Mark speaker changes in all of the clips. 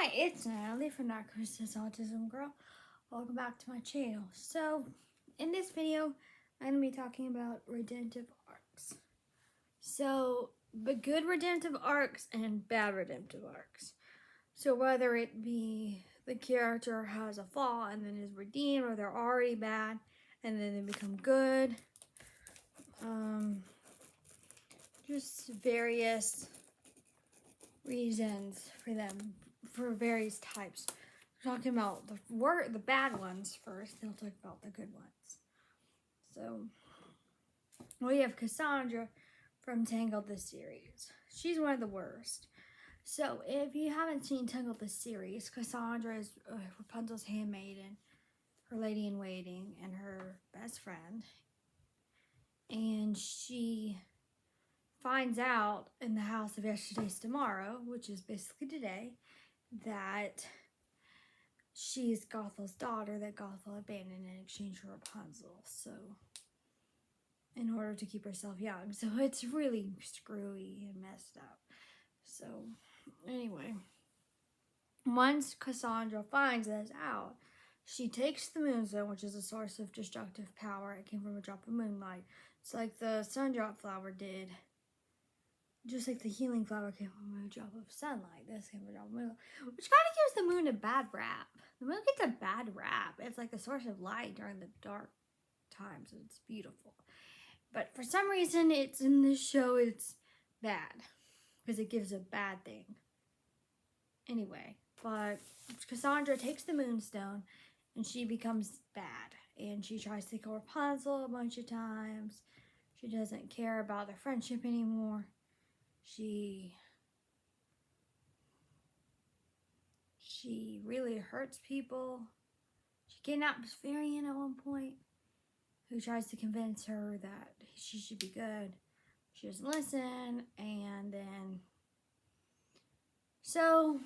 Speaker 1: Hi, it's Natalie from Narcosis Autism Girl. Welcome back to my channel. So, in this video, I'm going to be talking about redemptive arcs. So, the good redemptive arcs and bad redemptive arcs. So, whether it be the character has a flaw and then is redeemed, or they're already bad and then they become good. Just various reasons for them, for various types. We're talking about the bad ones first, then we'll talk about the good ones. So, we have Cassandra from Tangled the series. She's one of the worst. So, if you haven't seen Tangled the series, Cassandra is Rapunzel's handmaiden, her lady-in-waiting, and her best friend. And she finds out in the house of yesterday's tomorrow, which is basically today, that she's Gothel's daughter that Gothel abandoned in exchange for Rapunzel. So, in order to keep herself young. So, it's really screwy and messed up. So, anyway, once Cassandra finds this out, she takes the Moonstone, which is a source of destructive power. It came from a drop of moonlight. It's like the Sundrop flower did. Just like the healing flower came from a drop of sunlight, this came from a drop of moonlight. Which kind of gives the moon a bad rap. The moon gets a bad rap. It's like a source of light during the dark times, and it's beautiful. But for some reason, it's in this show, it's bad. Because it gives a bad thing. Anyway, but Cassandra takes the Moonstone, and she becomes bad. And she tries to kill Rapunzel a bunch of times. She doesn't care about their friendship anymore. She really hurts people. She kidnaps Varian at one point, who tries to convince her that she should be good. She doesn't listen, and then... So,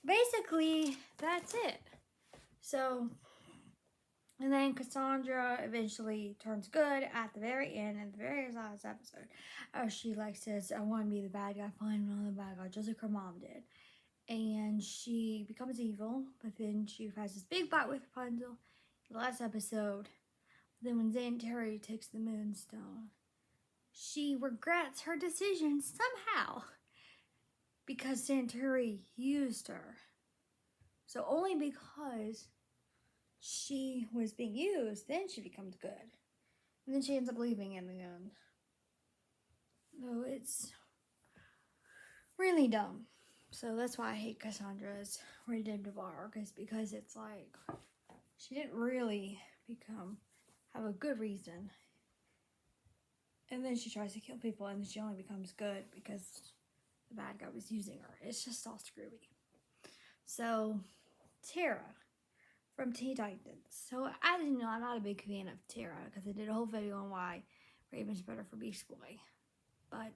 Speaker 1: basically, that's it. So, and then Cassandra eventually turns good at the very end, in the very last episode. She says, I want to be the bad guy, fine, I'm the bad guy, just like her mom did. And she becomes evil, but then she has this big fight with Rapunzel in the last episode. Then when Xanteri takes the Moonstone, she regrets her decision somehow because Xanteri used her. So only because she was being used, then she becomes good. And then she ends up leaving in the end. So it's really dumb. So that's why I hate Cassandra's redemptive arc, is because it's like she didn't really have a good reason. And then she tries to kill people, and then she only becomes good because the bad guy was using her. It's just all screwy. So, Tara from Teen Titans. So, as you know, I'm not a big fan of Tara because I did a whole video on why Raven's better for Beast Boy. But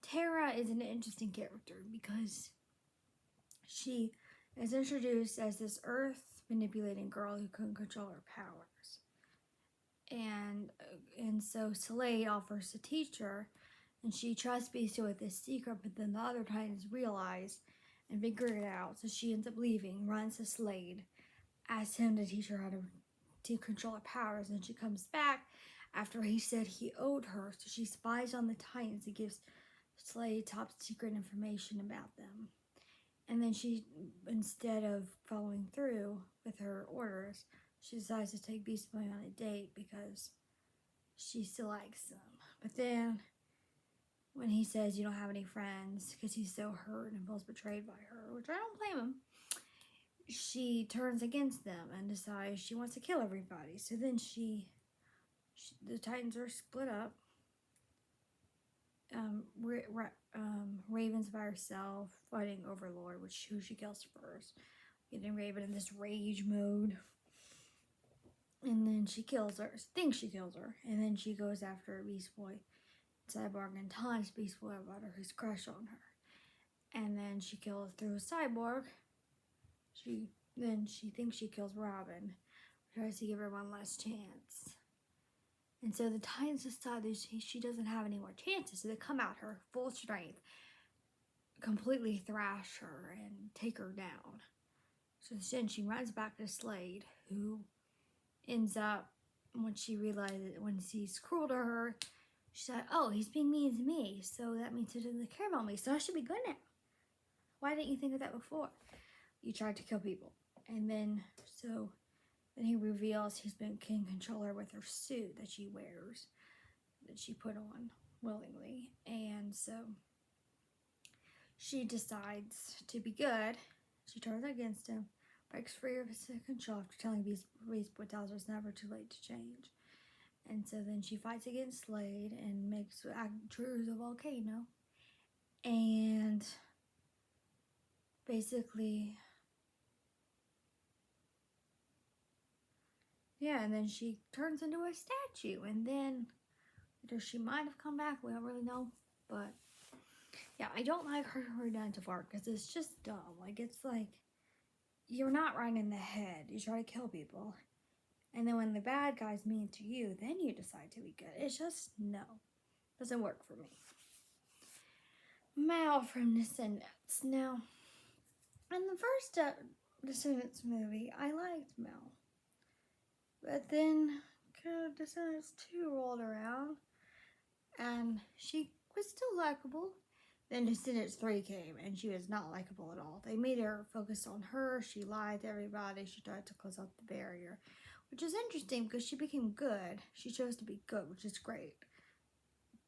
Speaker 1: Tara is an interesting character because she is introduced as this earth manipulating girl who can control her powers. And so Slade offers to teach her, and she trusts Beast Boy with this secret, but then the other Titans realize and figure it out. So she ends up leaving, runs to Slade, asks him to teach her how to control her powers, and she comes back after he said he owed her. So she spies on the Titans and gives Slade top secret information about them. And then she, instead of following through with her orders, she decides to take Beast Boy on a date because she still likes him. But then, when he says you don't have any friends because he's so hurt and feels betrayed by her, which I don't blame him, she turns against them and decides she wants to kill everybody. So then the Titans are split up. Raven's by herself, fighting Overlord, who she kills first. Getting Raven in this rage mode. And then she kills her, thinks she kills her. And then she goes after Beast Boy, Cyborg, and taunts Beast Boy about his crush on her. And then she kills through a cyborg. Then she thinks she kills Robin. Tries to give her one last chance. And so the Titans decide that she doesn't have any more chances, so they come at her full strength. completely thrash her and take her down. So then she runs back to Slade, who ends up, when he's cruel to her, she said, oh, he's being mean to me, so that means he doesn't care about me, so I should be good now. Why didn't you think of that before? You tried to kill people. And then he reveals he's been can control her with her suit that she wears, that she put on willingly. And so she decides to be good. She turns against him, breaks free of his control after telling Beast Boy tells her it's never too late to change. And so then she fights against Slade and triggers a volcano. And basically, yeah, and then she turns into a statue. And then she might have come back. We don't really know. But yeah, I don't like her redemptive arc because it's just dumb. Like, it's like, you're not right in the head. You try to kill people. And then when the bad guy's mean to you, then you decide to be good. It's just, no. Doesn't work for me. Mal from Descendants. Now, in the first Descendants movie, I liked Mal. But then Descendants 2 rolled around, and she was still likable. Then Descendants 3 came, and she was not likable at all. They made her focus on her. She lied to everybody. She tried to close up the barrier, which is interesting because she became good. She chose to be good, which is great.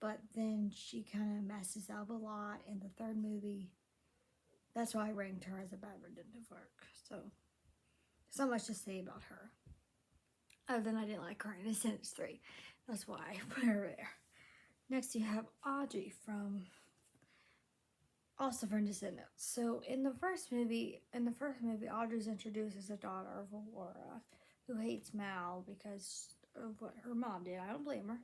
Speaker 1: But then she kind of messes up a lot in the third movie. That's why I ranked her as a bad redemptive arc. So much to say about her. Other than I didn't like her in Descendants 3. That's why I put her there. Next you have Audrey also from Descendants. So in the first movie, Audrey's introduced as the daughter of Aurora, who hates Mal because of what her mom did. I don't blame her.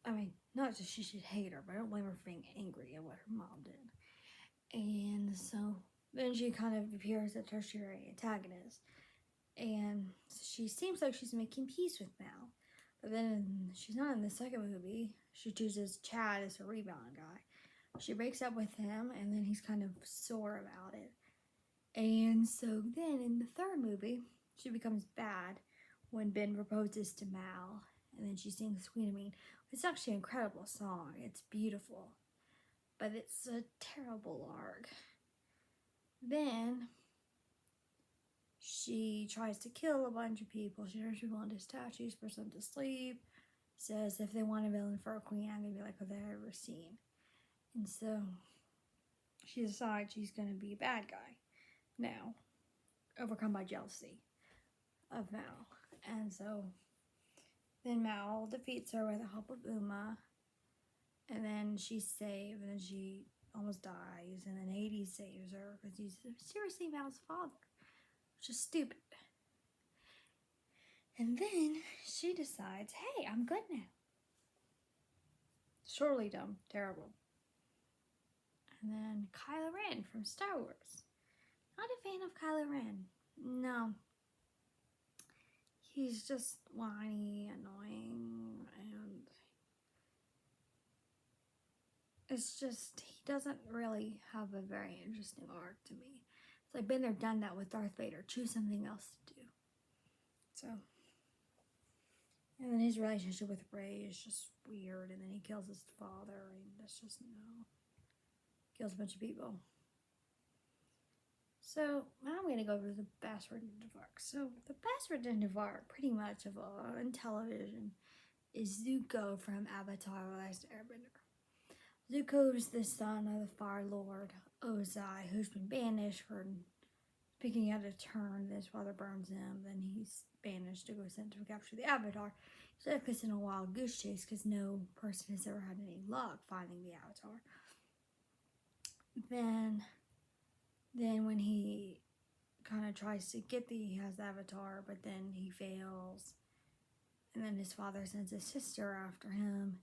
Speaker 1: I mean, not that she should hate her, but I don't blame her for being angry at what her mom did. And so then she kind of appears as a tertiary antagonist. And she seems like she's making peace with Mal. But then she's not in the second movie. She chooses Chad as a rebound guy. She breaks up with him, and then he's kind of sore about it. And so then in the third movie, she becomes bad when Ben proposes to Mal. And then she sings Queen of Mean. It's actually an incredible song. It's beautiful. But it's a terrible arc. Then she tries to kill a bunch of people. She turns people into statues, puts them to sleep. Says if they want a villain for a queen, I'm going to be like what they've ever seen. And so she decides she's going to be a bad guy now, overcome by jealousy of Mal. And so then Mal defeats her with the help of Uma. And then she's saved, and then she almost dies. And then Hades saves her because he's seriously Mal's father, which is stupid. And then she decides, hey, I'm good now. Surely dumb, terrible. And then Kylo Ren from Star Wars. Not a fan of Kylo Ren. No. He's just whiny, annoying, and it's just, he doesn't really have a very interesting arc to me. It's like, been there, done that with Darth Vader. Choose something else to do. So, and then his relationship with Rey is just weird, and then he kills his father, and that's just, no. Kills a bunch of people. So, now I'm going to go over the best redemptive arc. So, the best redemptive arc, pretty much of all on television, is Zuko from Avatar: The Last Airbender. Zuko is the son of the Fire Lord, Ozai, who's been banished for picking out a turn. His father burns him, then he's banished to go sent to capture the Avatar. He's like this in a wild goose chase because no person has ever had any luck finding the Avatar. Then when he kind of tries to get he has the Avatar, but then he fails. And then his father sends his sister after him,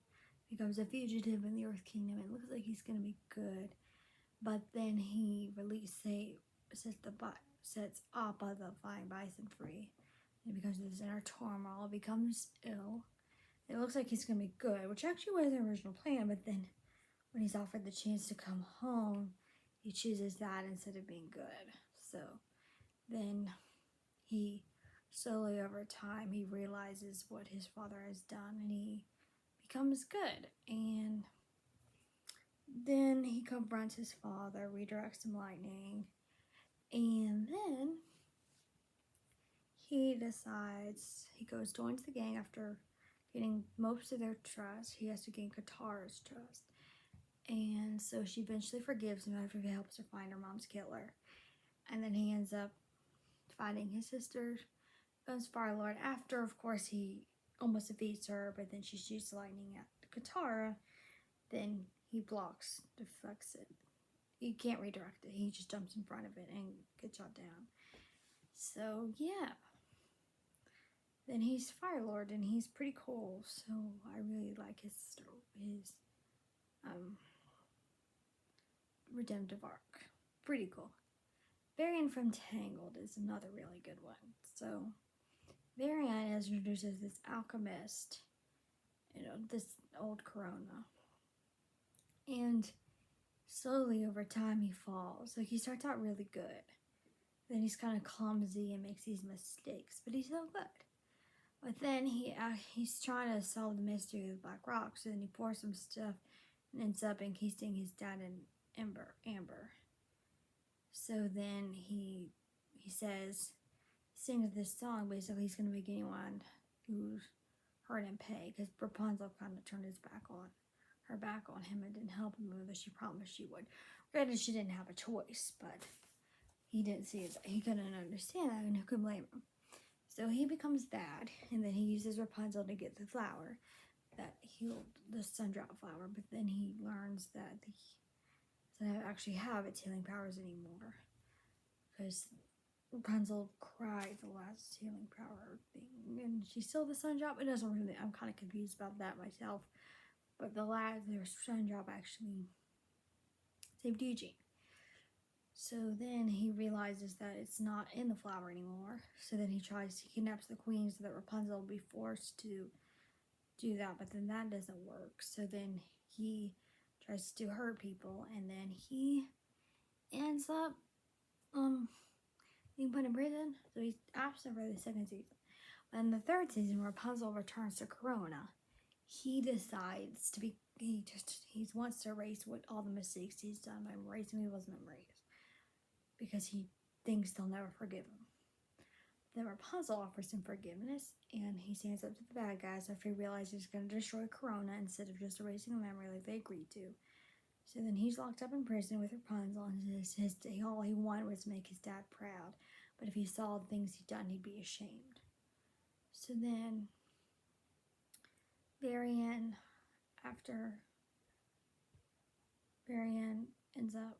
Speaker 1: becomes a fugitive in the Earth Kingdom. It looks like he's going to be good. But then he sets Appa, the Flying Bison, free. And becomes this inner turmoil, becomes ill. It looks like he's going to be good, which actually was the original plan. But then when he's offered the chance to come home, he chooses that instead of being good. So then he slowly over time he realizes what his father has done and he becomes good. And then he confronts his father, redirects some lightning, and then he decides he joins the gang after getting most of their trust. He has to gain Katara's trust. And so she eventually forgives him after he helps her find her mom's killer. And then he ends up fighting his sister, becomes Fire Lord. After, of course, he almost defeats her, but then she shoots lightning at Katara. Then he deflects it. He can't redirect it. He just jumps in front of it and gets shot down. So, yeah. Then he's Fire Lord, and he's pretty cool. So, I really like his redemptive arc. Pretty cool. Varian from Tangled is another really good one. So, Varian is introduced as this alchemist, this old Corona. And slowly over time he falls. Like, he starts out really good. Then he's kind of clumsy and makes these mistakes, but he's so good. But then he's trying to solve the mystery of the Black Rock, so then he pours some stuff and ends up encasing his dad in amber. So then he sings this song. Basically, he's going to make anyone who's hurt him pay, because Rapunzel kind of turned her back on him and didn't help him, though she promised she would. Granted, she didn't have a choice, but he didn't see it. He couldn't understand that, and who could blame him? So he becomes bad, and then he uses Rapunzel to get the flower that healed the Sundrop flower, but then he learns that he doesn't actually have its healing powers anymore, because Rapunzel cried the last healing power thing, and she still the Sundrop. It doesn't really, I'm kind of confused about that myself, but their Sundrop actually saved Eugene. So then he realizes that it's not in the flower anymore. So then he kidnaps the queen so that Rapunzel will be forced to do that. But then that doesn't work. So then he tries to hurt people. And then he ends up being put in prison. So he's absent for the second season. But in the third season, Rapunzel returns to Corona. He decides to he wants to erase all the mistakes he's done by erasing people's memories, because he thinks they'll never forgive him. Then Rapunzel offers him forgiveness, and he stands up to the bad guys after he realizes he's going to destroy Corona instead of just erasing a memory like they agreed to. So then he's locked up in prison with Rapunzel, and all he wanted was to make his dad proud. But if he saw the things he'd done, he'd be ashamed. So then Varian ends up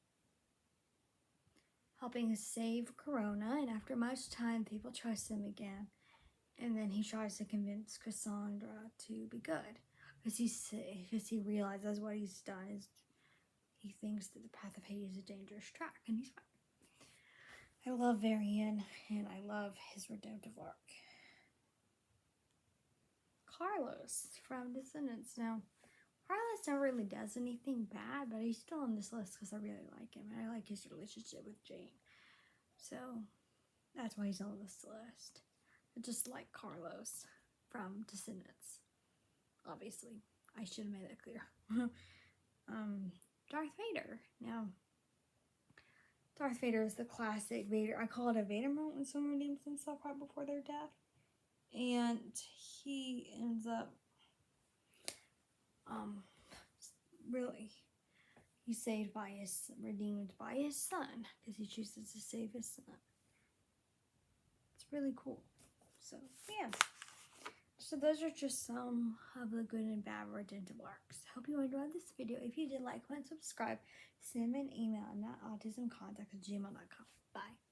Speaker 1: helping save Corona, and after much time, people trust him again. And then he tries to convince Cassandra to be good, because he realizes what he's done is he thinks that the path of Hades is a dangerous track, and he's fine. I love Varian, and I love his redemptive arc. Carlos from Descendants. Now, Carlos never really does anything bad, but he's still on this list because I really like him, and I like his relationship with Jane. So that's why he's on this list. I just like Carlos from Descendants. Obviously, I should have made that clear. Darth Vader. Now, Darth Vader is the classic Vader. I call it a Vader moment when someone redeems himself right before their death. And he ends up he's redeemed by his son, because he chooses to save his son. It's really cool. So yeah. So those are just some of the good and bad redemptive arcs. Hope you enjoyed this video. If you did, like, comment, subscribe, send me an email at autismcontact@gmail.com. Bye.